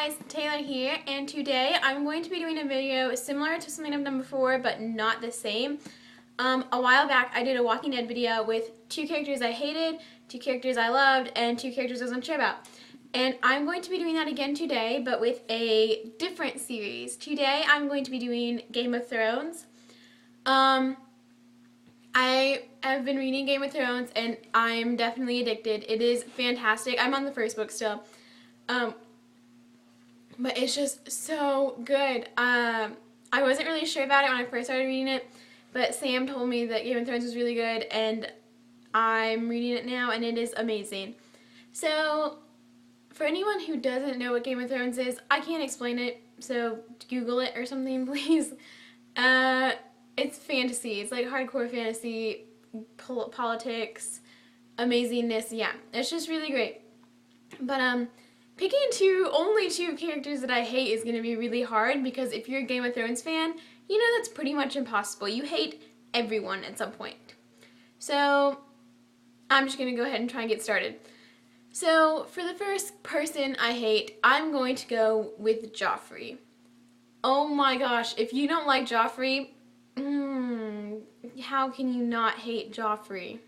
guys, Taylor here, and today I'm going to be doing a video similar to something I've done before, but not the same. A while back I did a Walking Dead video with 2 characters I hated, 2 characters I loved, and 2 characters I was unsure about. And I'm going to be doing that again today, but with a different series. Today I'm going to be doing Game of Thrones. I have been reading Game of Thrones, and I'm definitely addicted. It is fantastic. I'm on the first book still. But it's just so good. I wasn't really sure about it when I first started reading it, but Sam told me that Game of Thrones was really good, and I'm reading it now, and it is amazing. So, for anyone who doesn't know what Game of Thrones is, I can't explain it, so Google it or something, please. It's fantasy. It's like hardcore fantasy, politics, amazingness. Yeah, it's just really great. But, picking only two characters that I hate is going to be really hard, because if you're a Game of Thrones fan, you know that's pretty much impossible. You hate everyone at some point. So, I'm just going to go ahead and try and get started. So, for the first person I hate, I'm going to go with Joffrey. Oh my gosh, if you don't like Joffrey, how can you not hate Joffrey?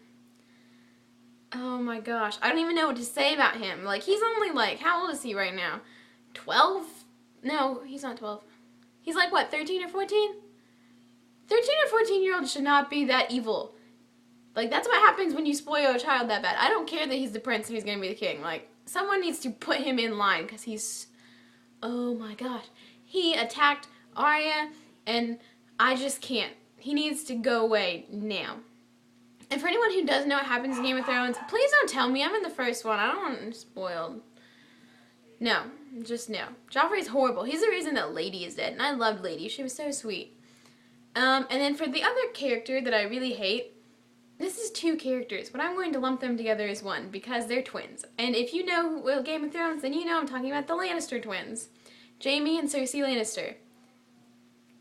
Oh my gosh, I don't even know what to say about him. Like, he's only like, how old is he right now? 12? No, he's not 12. He's like, what, 13 or 14? 13 or 14-year-olds should not be that evil. Like, that's what happens when you spoil a child that bad. I don't care that he's the prince and he's gonna be the king. Like, someone needs to put him in line, because he's, oh my gosh. He attacked Arya, and I just can't. He needs to go away now. And for anyone who doesn't know what happens in Game of Thrones, please don't tell me. I'm in the first one. I don't want it spoiled. No. Just no. Joffrey's horrible. He's the reason that Lady is dead. And I loved Lady. She was so sweet. And then for the other character that I really hate, this is 2 characters, but I'm going to lump them together as one, because they're twins. And if you know Game of Thrones, then you know I'm talking about the Lannister twins. Jaime and Cersei Lannister.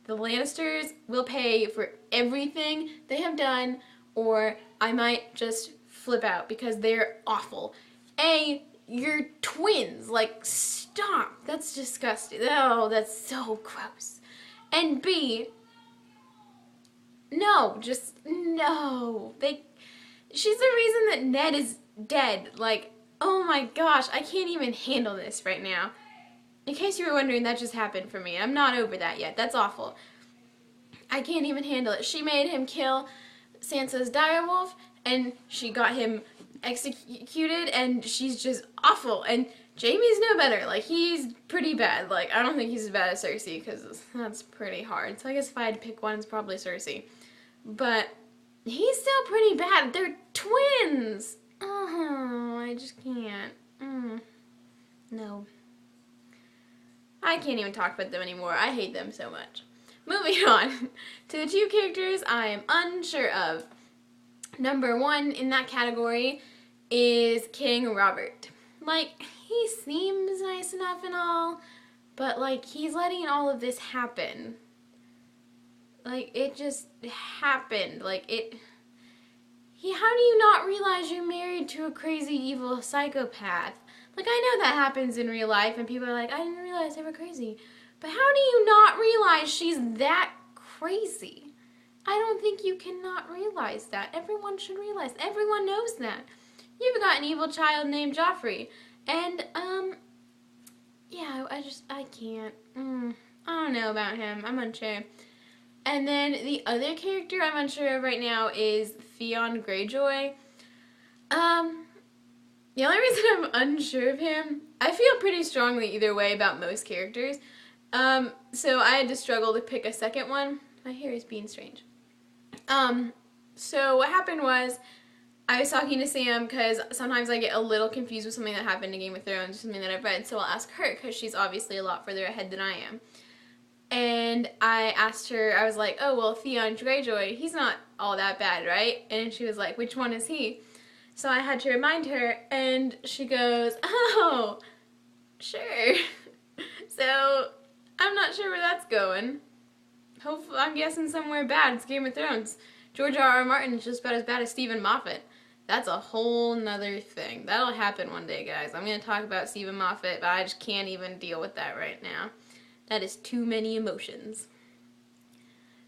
The Lannisters will pay for everything they have done, or I might just flip out because they're awful. A, you're twins. Like, stop. That's disgusting. Oh, that's so gross. And B, no, just no. She's the reason that Ned is dead. Like, oh my gosh, I can't even handle this right now. In case you were wondering, that just happened for me. I'm not over that yet. That's awful. I can't even handle it. She made him kill Sansa's direwolf, and she got him executed, and she's just awful. And Jaime's no better. Like, he's pretty bad. Like, I don't think he's as bad as Cersei, because that's pretty hard. So I guess if I had to pick one, it's probably Cersei. But he's still pretty bad. They're twins. Oh, I just can't. No. I can't even talk about them anymore. I hate them so much. Moving on to the 2 characters I am unsure of. Number 1 in that category is King Robert. Like, he seems nice enough and all, but like, he's letting all of this happen. Like, it just happened. Like, how do you not realize you're married to a crazy, evil psychopath? Like, I know that happens in real life, and people are like, I didn't realize they were crazy. But how do you not realize she's that crazy? I don't think you cannot realize that. Everyone should realize. Everyone knows that. You've got an evil child named Joffrey. And, yeah, I can't. I don't know about him. I'm unsure. And then the other character I'm unsure of right now is Theon Greyjoy. The only reason I'm unsure of him, I feel pretty strongly either way about most characters. So I had to struggle to pick a second one. My hair is being strange. So what happened was, I was talking to Sam, because sometimes I get a little confused with something that happened in Game of Thrones, something that I've read, so I'll ask her, because she's obviously a lot further ahead than I am. And I asked her, I was like, oh, well, Theon Greyjoy, he's not all that bad, right? And she was like, which one is he? So I had to remind her, and she goes, oh, sure. So I'm not sure where that's going. Hopefully, I'm guessing somewhere bad. It's Game of Thrones. George R.R. Martin is just about as bad as Stephen Moffat. That's a whole nother thing. That'll happen one day, guys. I'm going to talk about Stephen Moffat, but I just can't even deal with that right now. That is too many emotions.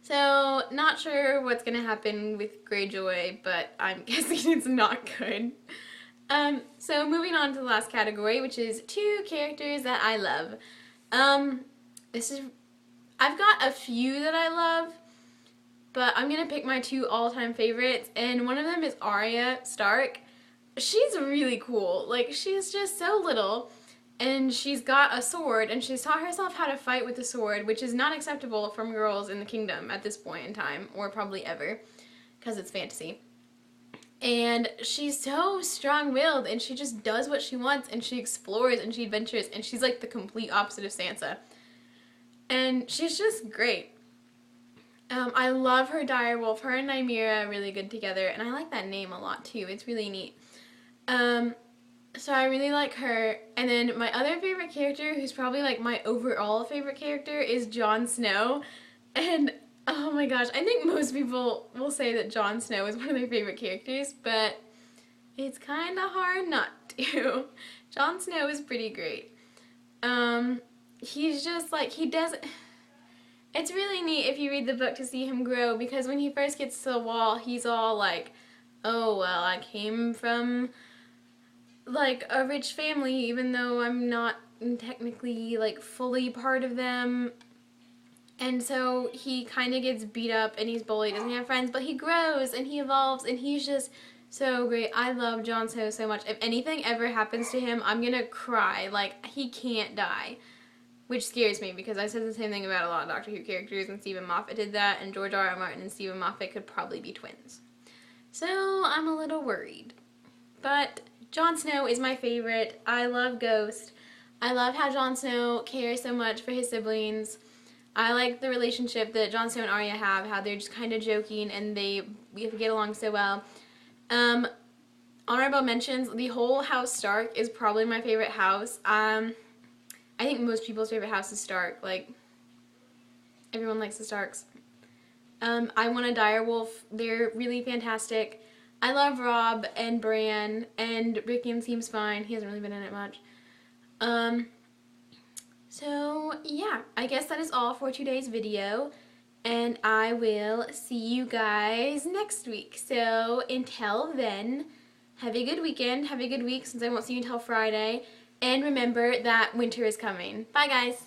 So, not sure what's going to happen with Greyjoy, but I'm guessing it's not good. So moving on to the last category, which is 2 characters that I love. I've got a few that I love, but I'm gonna pick my 2 all-time favorites, and one of them is Arya Stark. She's really cool. Like, she's just so little, and she's got a sword, and she's taught herself how to fight with the sword, which is not acceptable from girls in the kingdom at this point in time, or probably ever, because it's fantasy. And she's so strong-willed, and she just does what she wants, and she explores, and she adventures, and she's like the complete opposite of Sansa. And she's just great. I love her direwolf. Her and Nymeria are really good together, and I like that name a lot too. It's really neat. So I really like her. And then my other favorite character, who's probably like my overall favorite character, is Jon Snow. And oh my gosh, I think most people will say that Jon Snow is one of their favorite characters, but it's kind of hard not to. Jon Snow is pretty great. He's just like, he does... It's really neat if you read the book to see him grow, because when he first gets to the wall, he's all like, oh, well, I came from, like, a rich family, even though I'm not technically, like, fully part of them. And so he kind of gets beat up and he's bullied, doesn't have friends, but he grows and he evolves and he's just so great. I love Jon Snow so much. If anything ever happens to him, I'm gonna cry. Like, he can't die. Which scares me, because I said the same thing about a lot of Doctor Who characters, and Stephen Moffat did that, and George R. R. Martin and Stephen Moffat could probably be twins. So I'm a little worried. But Jon Snow is my favorite. I love Ghost. I love how Jon Snow cares so much for his siblings. I like the relationship that Jon Snow and Arya have, how they're just kind of joking and we get along so well. Honorable mentions, the whole House Stark is probably my favorite house. I think most people's favorite house is Stark. Like, everyone likes the Starks. I want a direwolf. They're really fantastic. I love Robb and Bran, and Rickon seems fine. He hasn't really been in it much. So, yeah, I guess that is all for today's video, and I will see you guys next week. So, until then, have a good weekend, have a good week, since I won't see you until Friday, and remember that winter is coming. Bye, guys!